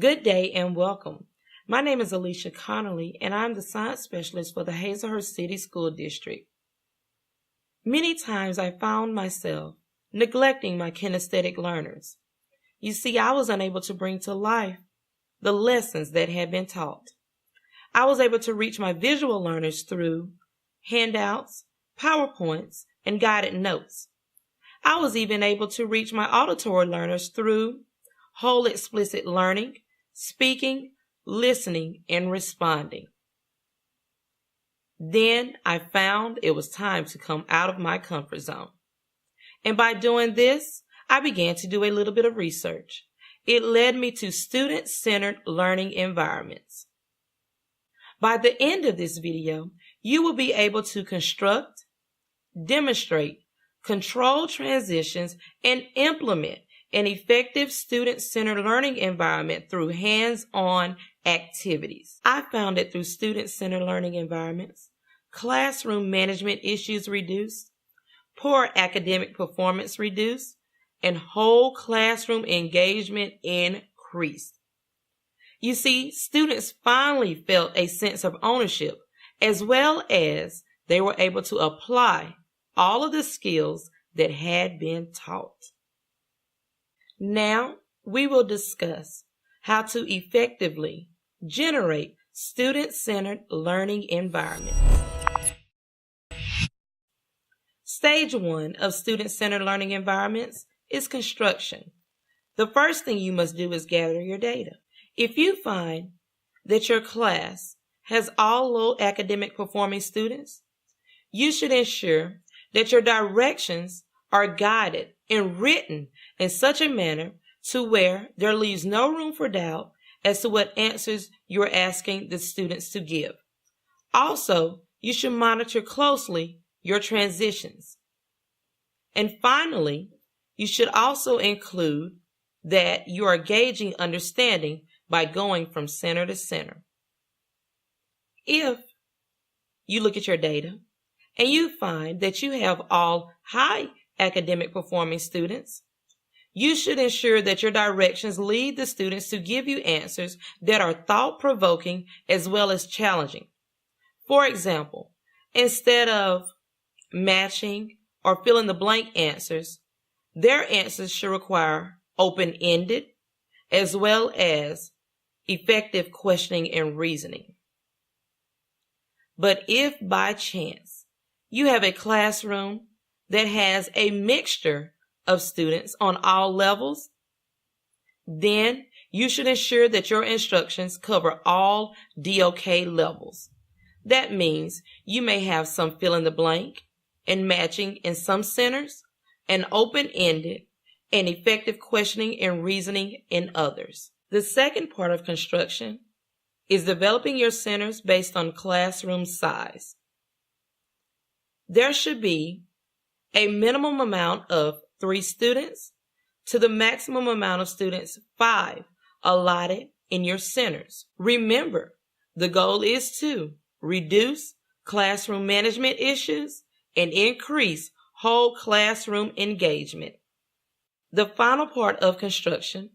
Good day and welcome. My name is Alicia Connolly and I'm the science specialist for the Hazlehurst City School District. Many times I found myself neglecting my kinesthetic learners. You see, I was unable to bring to life the lessons that had been taught. I was able to reach my visual learners through handouts, PowerPoints, and guided notes. I was even able to reach my auditory learners through whole explicit learning, speaking, listening, and responding. Then I found it was time to come out of my comfort zone. And by doing this, I began to do a little bit of research. It led me to student-centered learning environments. By the end of this video, you will be able to construct, demonstrate, control transitions, and implement an effective student-centered learning environment through hands-on activities. I found that through student-centered learning environments, classroom management issues reduced, poor academic performance reduced, and whole classroom engagement increased. You see, students finally felt a sense of ownership, as well as they were able to apply all of the skills that had been taught. Now, we will discuss how to effectively generate student-centered learning environments. Stage 1 of student-centered learning environments is construction. The first thing you must do is gather your data. If you find that your class has all low academic performing students, you should ensure that your directions are guided and written in such a manner to where there leaves no room for doubt as to what answers you're asking the students to give. Also, you should monitor closely your transitions. And finally, you should also include that you are gauging understanding by going from center to center. If you look at your data and you find that you have all high academic performing students, you should ensure that your directions lead the students to give you answers that are thought-provoking as well as challenging. For example, instead of matching or fill-in-the-blank answers, their answers should require open-ended as well as effective questioning and reasoning. But if by chance you have a classroom that has a mixture of students on all levels, then you should ensure that your instructions cover all DOK levels. That means you may have some fill-in-the-blank and matching in some centers, and open-ended and effective questioning and reasoning in others. The second part of construction is developing your centers based on classroom size. There should be a minimum amount of 3 students to the maximum amount of students 5 allotted in your centers. Remember, the goal is to reduce classroom management issues and increase whole classroom engagement. The final part of construction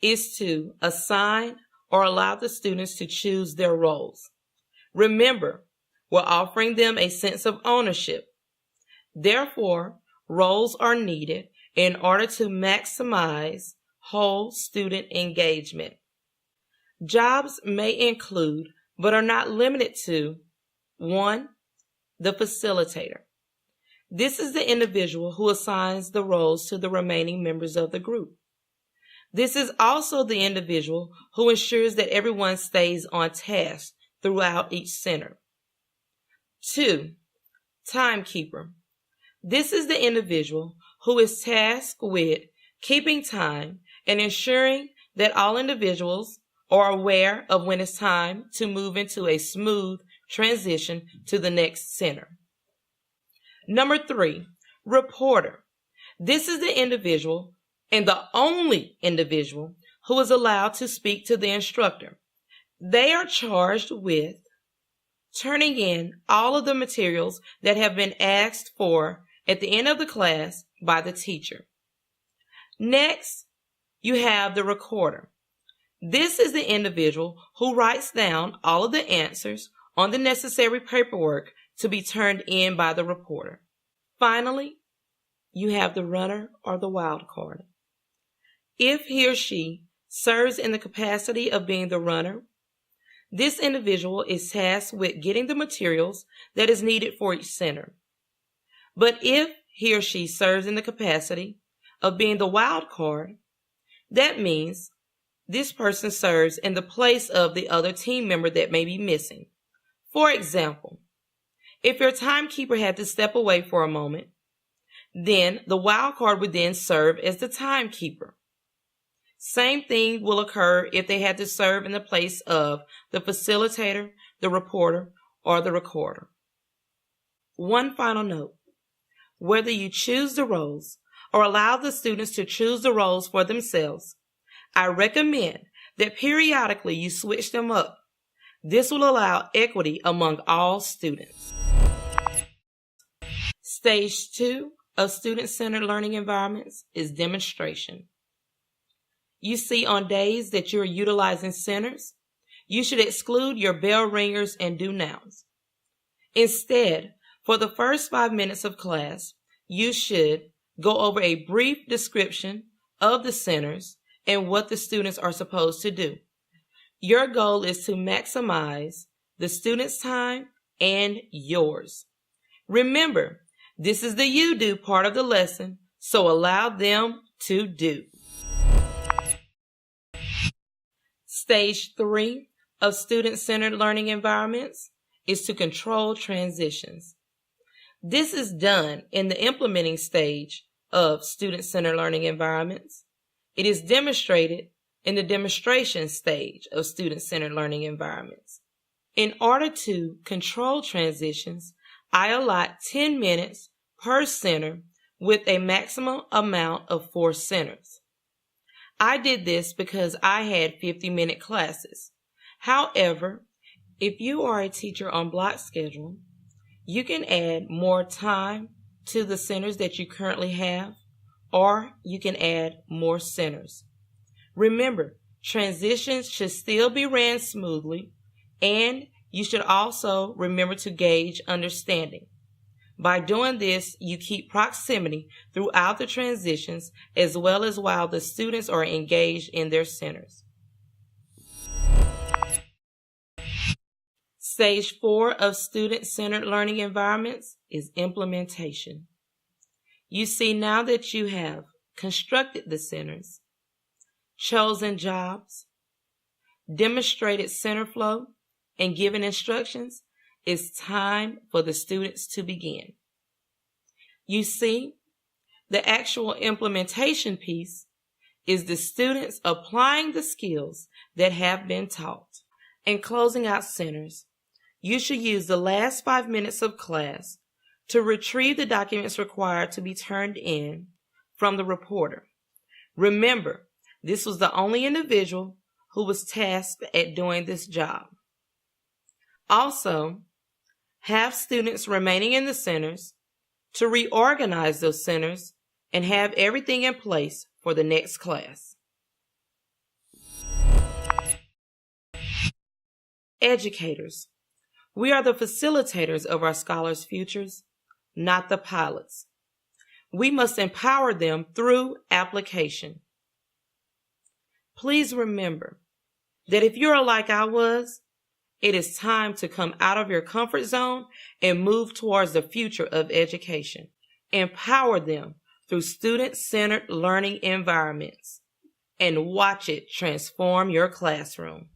is to assign or allow the students to choose their roles. Remember, we're offering them a sense of ownership. Therefore, roles are needed in order to maximize whole student engagement. Jobs may include, but are not limited to, 1. The facilitator. This is the individual who assigns the roles to the remaining members of the group. This is also the individual who ensures that everyone stays on task throughout each center. 2. Timekeeper. This is the individual who is tasked with keeping time and ensuring that all individuals are aware of when it's time to move into a smooth transition to the next center. Number 3, reporter. This is the individual and the only individual who is allowed to speak to the instructor. They are charged with turning in all of the materials that have been asked for at the end of the class by the teacher. Next, you have the recorder. This is the individual who writes down all of the answers on the necessary paperwork to be turned in by the reporter. Finally, you have the runner or the wild card. If he or she serves in the capacity of being the runner, this individual is tasked with getting the materials that is needed for each center. But if he or she serves in the capacity of being the wild card, that means this person serves in the place of the other team member that may be missing. For example, if your timekeeper had to step away for a moment, then the wild card would then serve as the timekeeper. Same thing will occur if they had to serve in the place of the facilitator, the reporter, or the recorder. One final note. Whether you choose the roles or allow the students to choose the roles for themselves, I recommend that periodically you switch them up. This will allow equity among all students. Stage 2 of student-centered learning environments is demonstration. You see, on days that you are utilizing centers, you should exclude your bell ringers and do nows. Instead, for the first 5 minutes of class, you should go over a brief description of the centers and what the students are supposed to do. Your goal is to maximize the students' time and yours. Remember, this is the you do part of the lesson, so allow them to do. Stage 3 of student-centered learning environments is to control transitions. This is done in the implementing stage of student-centered learning environments. It is demonstrated in the demonstration stage of student-centered learning environments. In order to control transitions, I allot 10 minutes per center with a maximum amount of 4 centers. I did this because I had 50-minute classes. However, if you are a teacher on block schedule, you can add more time to the centers that you currently have, or you can add more centers. Remember, transitions should still be ran smoothly, and you should also remember to gauge understanding. By doing this, you keep proximity throughout the transitions as well as while the students are engaged in their centers. Stage 4 of student-centered learning environments is implementation. You see, now that you have constructed the centers, chosen jobs, demonstrated center flow, and given instructions, it's time for the students to begin. You see, the actual implementation piece is the students applying the skills that have been taught. In closing out centers, you should use the last 5 minutes of class to retrieve the documents required to be turned in from the reporter. Remember, this was the only individual who was tasked at doing this job. Also, have students remaining in the centers to reorganize those centers and have everything in place for the next class. Educators, we are the facilitators of our scholars' futures, not the pilots. We must empower them through application. Please remember that if you're like I was, it is time to come out of your comfort zone and move towards the future of education. Empower them through student-centered learning environments and watch it transform your classroom.